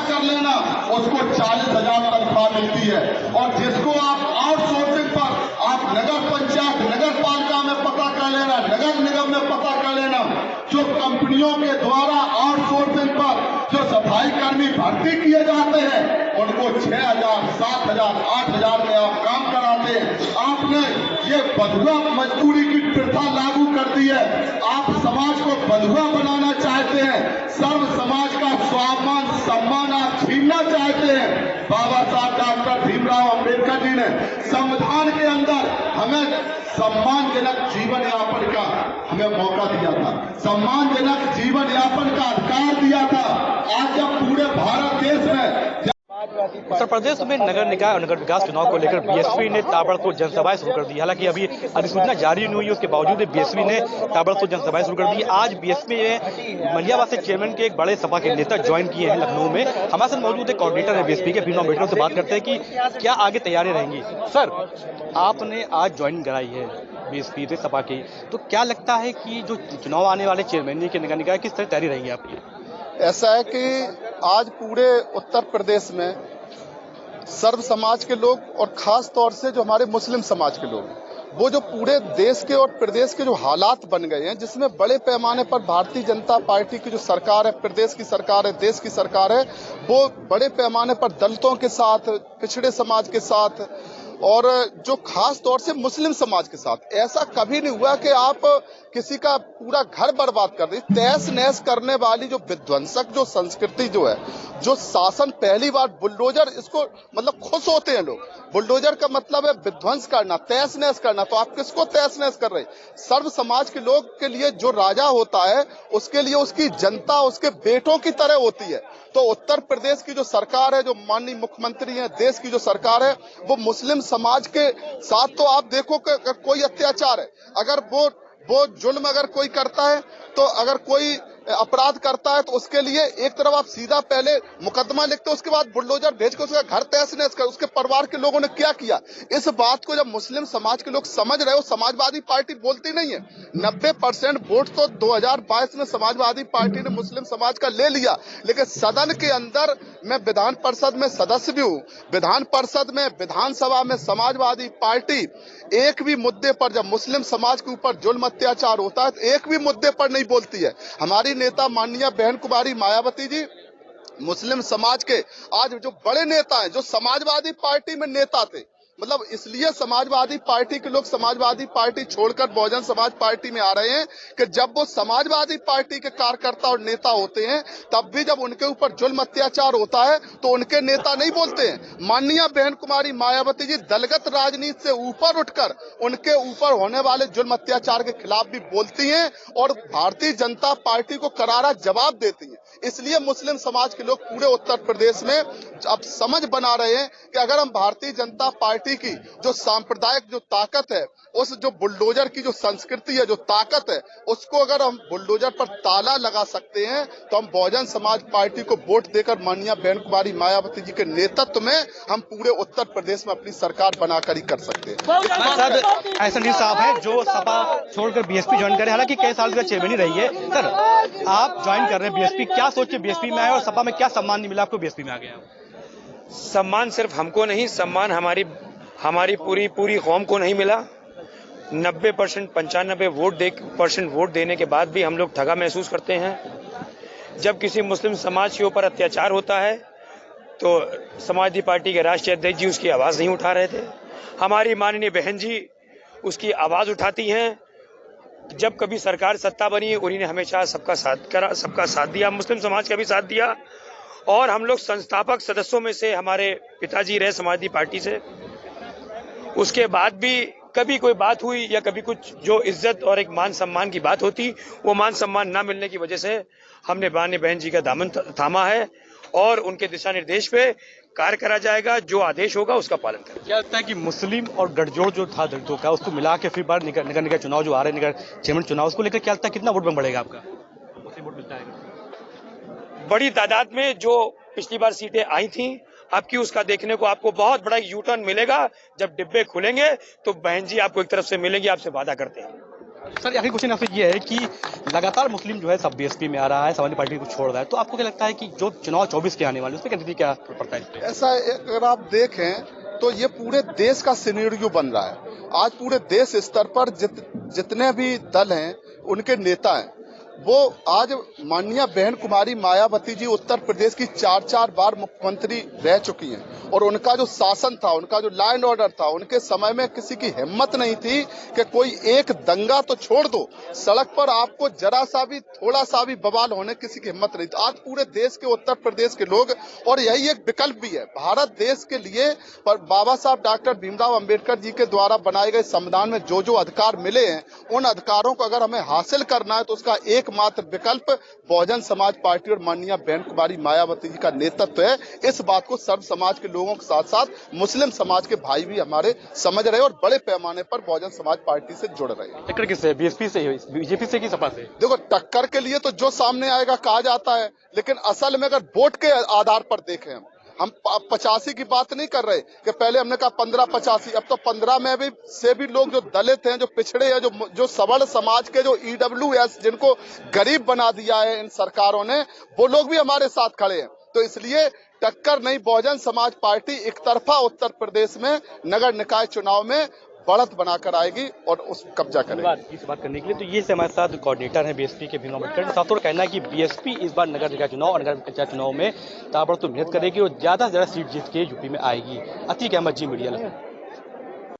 कर लेना उसको 40,000 तनख्वाह मिलती है। और जिसको आप आउटसोर्सिंग पर आप नगर पंचायत नगर पालिका में पता कर लेना, नगर निगम में पता कर लेना, जो कंपनियों के द्वारा आउटसोर्सिंग पर जो सफाई कर्मी भर्ती किए जाते हैं उनको 6,000, 7,000, 8,000 में आप काम कराते हैं। आपने ये बंधुआ मजदूरी की प्रथा लागू कर दी है। आप समाज को बंधुआ बनाना चाहते हैं, सर्व समाज का स्वाभिमान सम्मान आप छीनना चाहते हैं। बाबा साहब डॉक्टर भीमराव अंबेडकर जी ने संविधान के अंदर हमें सम्मानजनक जीवन यापन का हमें मौका दिया था, सम्मानजनक जीवन यापन का अधिकार दिया था। आज जब पूरे भारत देश में उत्तर प्रदेश में नगर निकाय और नगर विकास चुनाव को लेकर बीएसपी ने ताबड़तोड़ जनसभाएं शुरू कर दी। हालांकि अभी अधिसूचना जारी नहीं हुई, उसके बावजूद बीएसपी ने ताबड़तोड़ जनसभाएं शुरू कर दी। आज बीएसपी ने मलियावाद से चेयरमैन के एक बड़े सपा के नेता ज्वाइन किए हैं लखनऊ में। हमारे साथ मौजूद एक कोऑर्डिनेटर है बीएसपी के, भीमराव अम्बेडकर से बात करते हैं कि क्या आगे तैयारी रहेंगी। सर, आपने आज ज्वाइन कराई है बीएसपी से सपा की, तो क्या लगता है कि जो चुनाव आने वाले चेयरमैन के नगर निकाय किस तरह तैयारी रहेगी आपकी? ऐसा है कि आज पूरे उत्तर प्रदेश में सर्व समाज के लोग और खास तौर से जो हमारे मुस्लिम समाज के लोग, वो जो पूरे देश के और प्रदेश के जो हालात बन गए हैं, जिसमें बड़े पैमाने पर भारतीय जनता पार्टी की जो सरकार है, प्रदेश की सरकार है, देश की सरकार है, वो बड़े पैमाने पर दलितों के साथ, पिछड़े समाज के साथ और जो खास तौर से मुस्लिम समाज के साथ ऐसा कभी नहीं हुआ कि आप किसी का पूरा घर बर्बाद कर दी। तहस नहस करने वाली जो विध्वंसक जो संस्कृति जो है, जो शासन पहली बार बुलडोजर, इसको मतलब खुश होते हैं लोग। बुलडोजर का मतलब है विध्वंस करना, तहस नहस करना। तो आप किसको तहस नहस कर रहे हैं? सर्व समाज के लोग के लिए जो राजा होता है उसके लिए उसकी जनता उसके बेटों की तरह होती है। तो उत्तर प्रदेश की जो सरकार है, जो माननीय मुख्यमंत्री है, देश की जो सरकार है, वो मुस्लिम समाज के साथ, तो आप देखो कि अगर कोई अत्याचार है, अगर वो जुल्म अगर कोई करता है, तो अगर कोई अपराध करता है, तो उसके लिए एक तरफ आप सीधा पहले मुकदमा लिखते हो, उसके बाद बुलडोजर भेज के उसका घर तहस नहस कर। उसके परिवार के लोगों ने क्या किया, इस बात को जब मुस्लिम समाज के लोग समझ रहे हो, समाजवादी पार्टी बोलती नहीं है। 90% वोट तो 2022 में समाजवादी पार्टी ने मुस्लिम समाज का ले लिया, लेकिन सदन के अंदर, मैं विधान परिषद में सदस्य भी हूँ, विधान परिषद में, विधानसभा में समाजवादी पार्टी एक भी मुद्दे पर, जब मुस्लिम समाज के ऊपर जुल्म अत्याचार होता है, तो एक भी मुद्दे पर नहीं बोलती है। हमारी नेता माननीय बहन कुमारी मायावती जी मुस्लिम समाज के आज जो बड़े नेता हैं, जो समाजवादी पार्टी में नेता थे, मतलब इसलिए समाजवादी पार्टी के लोग समाजवादी पार्टी छोड़कर बहुजन समाज पार्टी में आ रहे हैं कि जब वो समाजवादी पार्टी के कार्यकर्ता और नेता होते हैं, तब भी जब उनके ऊपर जुल्म अत्याचार होता है तो उनके नेता नहीं बोलते हैं। माननीय बहन कुमारी मायावती जी दलगत राजनीति से ऊपर उठकर उनके ऊपर होने वाले जुल्म अत्याचार के खिलाफ भी बोलती हैं और भारतीय जनता पार्टी को करारा जवाब देती हैं। इसलिए मुस्लिम समाज के लोग पूरे उत्तर प्रदेश में अब समझ बना रहे हैं कि अगर हम भारतीय जनता पार्टी की जो सांप्रदायिक जो ताकत है, उस जो बुलडोजर की जो संस्कृति है, जो ताकत है, उसको अगर हम बुलडोजर पर ताला लगा सकते हैं, तो हम बहुजन समाज पार्टी को वोट देकर माननीय बहन कुमारी मायावती जी के नेतृत्व में हम पूरे उत्तर प्रदेश में अपनी सरकार बनाकर ही कर सकते हैं। ऐसा साहब है जो सपा छोड़कर बीएसपी ज्वाइन करे, हालांकि कई साल का चेयरमैन ही रही है। सर, आप ज्वाइन कर रहे हैं बीएसपी, क्या सोच के बीएसपी में आए और सपा में क्या सम्मान नहीं मिला आपको बीएसपी में आ गया? सम्मान सिर्फ हमको नहीं, सम्मान हमारी पूरी कौम को नहीं मिला। 90% 95% वोट देने के बाद भी हम लोग ठगा महसूस करते हैं। जब किसी मुस्लिम समाज के ऊपर अत्याचार होता है तो समाजवादी पार्टी के राष्ट्रीय अध्यक्ष जी उसकी आवाज़ नहीं उठा रहे थे। हमारी माननीय बहन जी उसकी आवाज़ उठाती हैं। जब कभी सरकार सत्ता बनी, उन्हीं ने हमेशा सबका साथ दिया, मुस्लिम समाज का भी साथ दिया। और हम लोग संस्थापक सदस्यों में से हमारे पिताजी रहे समाजवादी पार्टी से। उसके बाद भी कभी कोई बात हुई या कभी कुछ जो इज्जत और एक मान सम्मान की बात होती, वो मान सम्मान ना मिलने की वजह से हमने माननीय बहन जी का दामन थामा है और उनके दिशा निर्देश पे कार्य करा जाएगा। जो आदेश होगा उसका पालन करें। क्या लगता है कि मुस्लिम और गठजोड़ जो था दलितों का, उसको मिला के फिर बार निगर निगम चुनाव जो आ रहे हैं, निगर चेयरमैन चुनाव, उसको लेकर क्या लगता है कितना वोट बैंक बढ़ेगा आपका? मुस्लिम वोट मिलता है बड़ी तादाद में। जो पिछली बार सीटें आई थी, अब की उसका देखने को आपको बहुत बड़ा यू टर्न मिलेगा। जब डिब्बे खुलेंगे तो बहन जी आपको एक तरफ से मिलेंगी, आपसे वादा करते हैं। सर आखिरी क्वेश्चन आपसे ये है कि लगातार मुस्लिम जो है सब बीएसपी में आ रहा है, समाजवादी पार्टी को छोड़ रहा है, तो आपको क्या लगता है कि जो चुनाव 24 के आने वाले उसमें नतीजे क्या पड़ता है? ऐसा अगर आप देखें तो ये पूरे देश का सिनेरियो बन रहा है। आज पूरे देश स्तर पर जितने भी दल हैं, उनके नेता हैं, वो आज माननीय बहन कुमारी मायावती जी उत्तर प्रदेश की 4 बार मुख्यमंत्री रह चुकी हैं और उनका जो शासन था, उनका जो लॉ एंड ऑर्डर था, उनके समय में किसी की हिम्मत नहीं थी कि कोई एक दंगा तो छोड़ दो, सड़क पर आपको जरा सा भी थोड़ा सा भी बवाल होने किसी की हिम्मत नहीं थी। आज पूरे देश के उत्तर प्रदेश के लोग, और यही एक विकल्प भी है भारत देश के लिए, पर बाबा साहब डॉक्टर भीमराव अंबेडकर जी के द्वारा बनाए गए संविधान में जो जो अधिकार मिले हैं, उन अधिकारों को अगर हमें हासिल करना है तो उसका एकमात्र विकल्प बहुजन समाज पार्टी और माननीय बहन कुमारी मायावती जी का नेतृत्व है। इस बात को सर्व समाज के लोगों के साथ साथ मुस्लिम समाज के भाई भी हमारे समझ रहे और बड़े पैमाने पर बहुजन समाज पार्टी से जुड़ रहे हैं। टक्कर किससे? बीएसपी से, बीजेपी से कि सपा से? देखो, टक्कर के लिए तो जो सामने आएगा कहा जाता है, लेकिन असल में अगर वोट के आधार पर देखें, हम 85 की बात नहीं कर रहे कि पहले हमने कहा 15-85, अब तो 15 में भी से भी लोग जो दलित हैं, जो पिछड़े हैं, जो सवर्ण समाज के, जो ईडब्ल्यूएस, जिनको गरीब बना दिया है इन सरकारों ने, वो लोग भी हमारे साथ खड़े हैं। तो इसलिए टक्कर नहीं, बहुजन समाज पार्टी एक तरफा उत्तर प्रदेश में नगर निकाय चुनाव में बढ़त बनाकर आएगी और उस कब्जा करेगी। इस बात करने के लिए तो ये से हमारे साथ कोऑर्डिनेटर हैं बीएसपी के भीमराव अम्बेडकर साहब। का कहना है कि बीएसपी इस बार नगर निकाय चुनाव और नगर पंचायत चुनाव में ताबड़तोड़ मेहनत करेगी और ज्यादा से ज्यादा सीट जीत के यूपी में आएगी। अतीक अहमद, जी मीडिया।